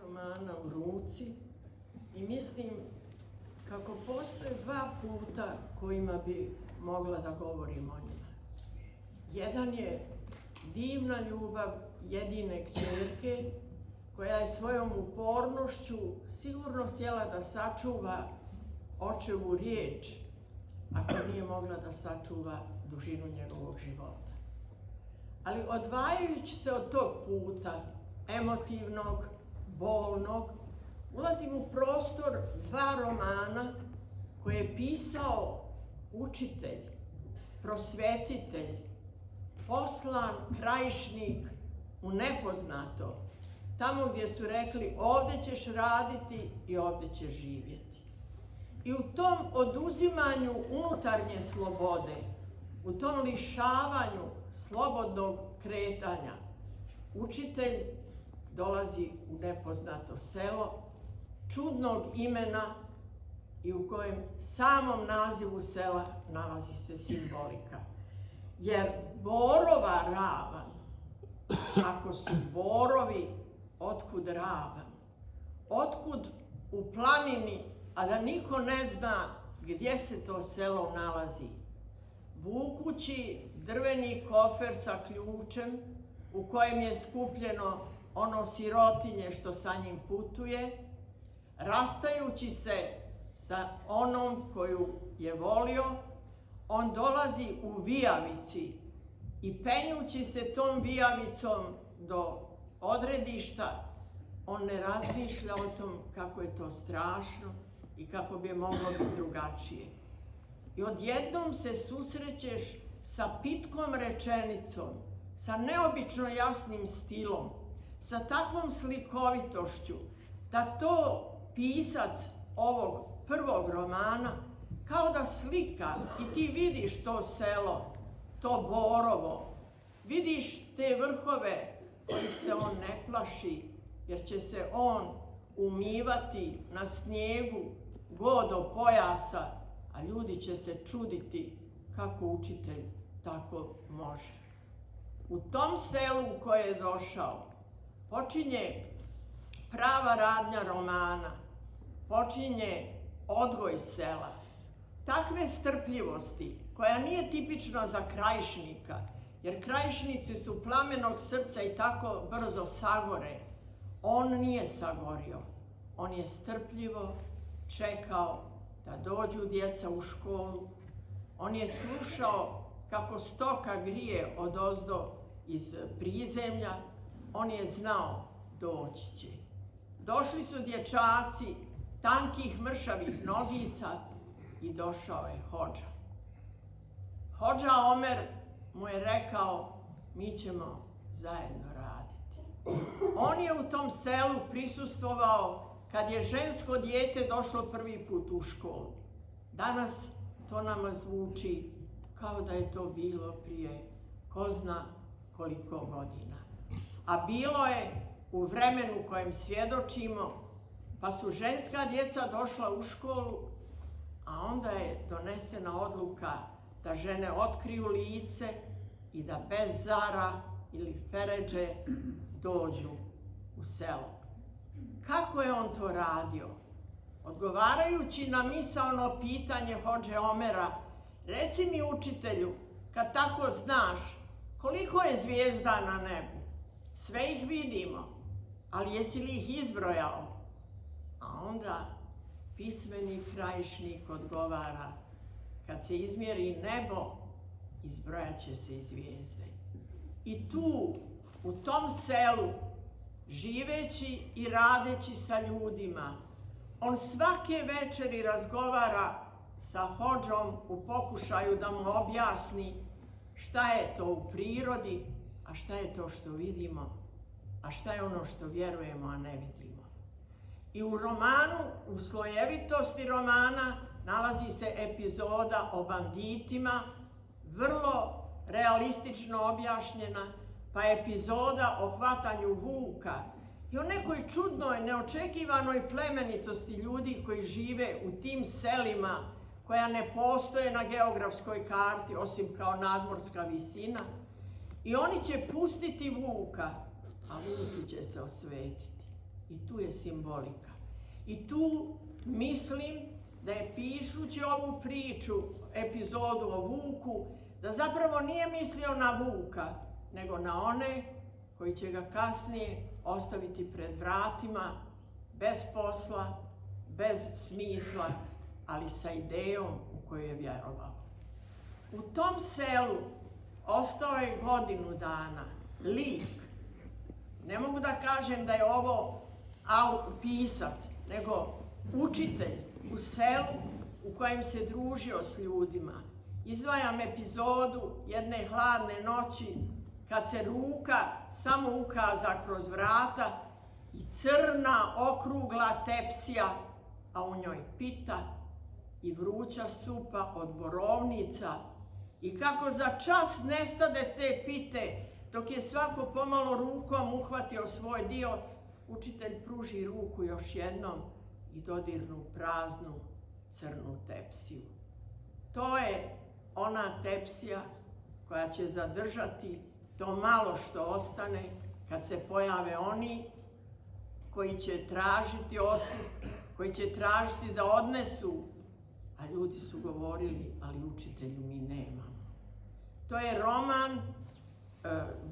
romana u ruci i mislim kako postoje dva puta kojima bi mogla da govorim o njima. Jedan je divna ljubav jedine kćerke koja je svojom upornošću sigurno htjela da sačuva očevu riječ, ako nije mogla da sačuva dužinu njegovog života. Ali odvajajući se od tog puta, emotivnog, bolnog, ulazim u prostor dva romana koje je pisao učitelj, prosvetitelj, poslan krajišnik u nepoznato, tamo gdje su rekli ovdje ćeš raditi i ovdje ćeš živjeti. I u tom oduzimanju unutarnje slobode, u tom lišavanju slobodnog kretanja, učitelj dolazi u nepoznato selo, čudnog imena i u kojem samom nazivu sela nalazi se simbolika. Jer borova ravan, ako su borovi, otkud ravan? Otkud u planini, a da niko ne zna gdje se to selo nalazi? Vukući drveni kofer sa ključem u kojem je skupljeno ono sirotinje što sa njim putuje, rastajući se sa onom koju je volio, on dolazi u vijavici i penjući se tom vijavicom do odredišta, on ne razmišlja o tom kako je to strašno i kako bi moglo biti drugačije. I odjednom se susrećeš sa pitkom rečenicom, sa neobično jasnim stilom, sa takvom slikovitošću, da to pisac ovog prvog romana kao da slika i ti vidiš to selo, to borovo, vidiš te vrhove kojih se on ne plaši, jer će se on umivati na snijegu go do pojasa, a ljudi će se čuditi kako učitelj tako može. U tom selu u koje je došao počinje prava radnja romana, počinje odgoj sela, takve strpljivosti koja nije tipična za krajišnika, jer krajišnici su plamenog srca i tako brzo sagore. On nije sagorio, on je strpljivo čekao da dođu djeca u školu, on je slušao kako stoka grije odozdo iz prizemlja, on je znao doći će. Došli su dječaci tankih mršavih nogica i došao je hodža. Hodža Omer mu je rekao, mi ćemo zajedno raditi. On je u tom selu prisustvovao kad je žensko dijete došlo prvi put u školu. Danas to nama zvuči kao da je to bilo prije ko zna koliko godina. A bilo je u vremenu kojem svjedočimo, pa su ženska djeca došla u školu, a onda je donesena odluka da žene otkriju lice i da bez zara ili feredže dođu u selo. Kako je on to radio? Odgovarajući na misaono pitanje hodže Omera, reci mi učitelju, kad tako znaš, koliko je zvijezda na nebu? Sve ih vidimo, ali jesi li ih izbrojao? A onda pismeni krajišnik odgovara, kad se izmjeri nebo, izbrojat će se i zvijezde. I tu, u tom selu, živeći i radeći sa ljudima, on svake večeri razgovara sa hodžom u pokušaju da mu objasni šta je to u prirodi, a šta je to što vidimo, a šta je ono što vjerujemo, a ne vidimo. I u romanu, u slojevitosti romana, nalazi se epizoda o banditima, vrlo realistično objašnjena, pa epizoda o hvatanju vuka i o nekoj čudnoj, neočekivanoj plemenitosti ljudi koji žive u tim selima koja ne postoje na geografskoj karti, osim kao nadmorska visina. I oni će pustiti vuka, a vuci će se osvetiti. I tu je simbolika. I tu mislim da je pišući ovu priču, epizodu o Vuku, da zapravo nije mislio na Vuka, nego na one koji će ga kasnije ostaviti pred vratima, bez posla, bez smisla, ali sa idejom u koju je vjerovao. U tom selu ostao je godinu dana lik. Ne mogu da kažem da je ovo pisac, nego učitelj u selu u kojem se družio s ljudima. Izdvajam epizodu jedne hladne noći kad se ruka samo ukaza kroz vrata i crna okrugla tepsija, a u njoj pita i vruća supa od borovnica i kako za čas nestade te pite, dok je svako pomalo rukom uhvatio svoj dio, učitelj pruži ruku još jednom i dodirnu praznu crnu tepsiju. To je ona tepsija koja će zadržati to malo što ostane kad se pojave oni koji će tražiti otkup, koji će tražiti da odnesu, a ljudi su govorili, ali učitelju mi nemamo. To je roman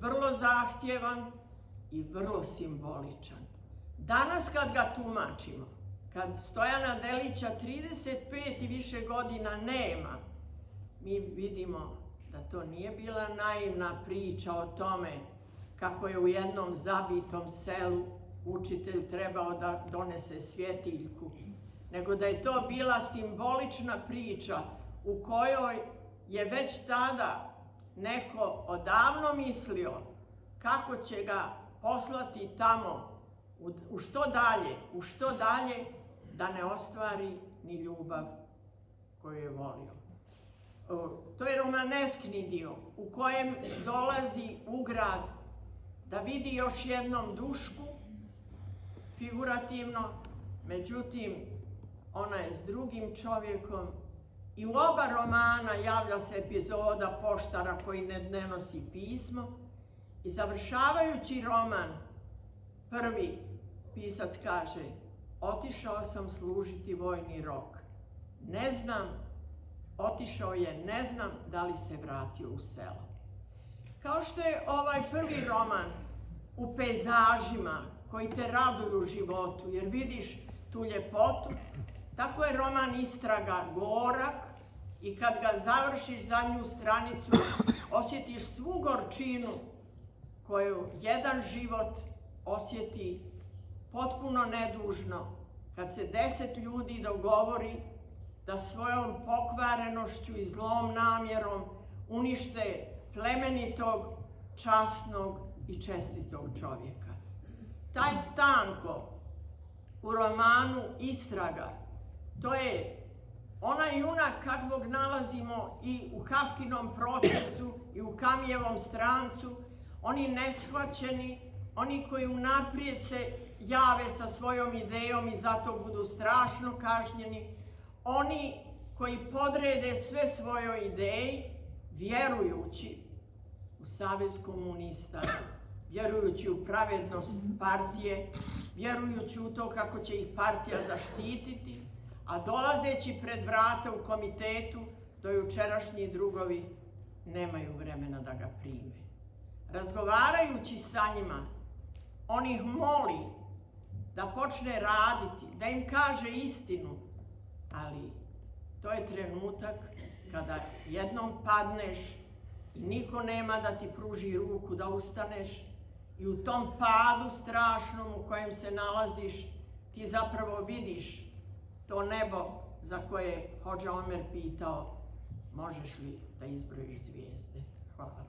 vrlo zahtjevan i vrlo simboličan. Danas kad ga tumačimo, kad Stojana Delića 35 i više godina nema, mi vidimo da to nije bila naivna priča o tome kako je u jednom zabitom selu učitelj trebao da donese svjetiljku, nego da je to bila simbolična priča u kojoj je već tada neko odavno mislio kako će ga poslati tamo u što dalje da ne ostvari ni ljubav koju je volio. To je romaneskni dio u kojem dolazi u grad da vidi još jednom Dušku, figurativno, međutim ona je s drugim čovjekom i u oba romana javlja se epizoda poštara koji ne nosi pismo i završavajući roman, prvi pisac kaže: otišao sam služiti vojni rok. Ne znam, otišao je, ne znam da li se vratio u selo. Kao što je ovaj prvi roman u pejzažima koji te raduju u životu, jer vidiš tu ljepotu, tako je roman Istraga gorak i kad ga završiš zadnju stranicu, osjetiš svu gorčinu koju jedan život osjeti potpuno nedužno kad se 10 ljudi dogovori da svojom pokvarenošću i zlom namjerom unište plemenitog, časnog i čestitog čovjeka. Taj Stanko u romanu Istraga, to je onaj junak kakvog nalazimo i u Kafkinom Procesu i u Kamijevom Strancu, oni neshvaćeni, oni koji unaprijed se jave sa svojom idejom i zato budu strašno kažnjeni, oni koji podrede sve svojoj ideji, vjerujući u Savez komunista, vjerujući u pravednost partije, vjerujući u to kako će ih partija zaštititi, a dolazeći pred vrata u komitetu, dojučerašnji drugovi nemaju vremena da ga prime. Razgovarajući sa njima, on ih moli da počne raditi, da im kaže istinu, ali to je trenutak kada jednom padneš i niko nema da ti pruži ruku da ustaneš i u tom padu strašnom u kojem se nalaziš ti zapravo vidiš to nebo za koje je Hodža Omer pitao: možeš li da izbrojiš zvijezde? Hvala.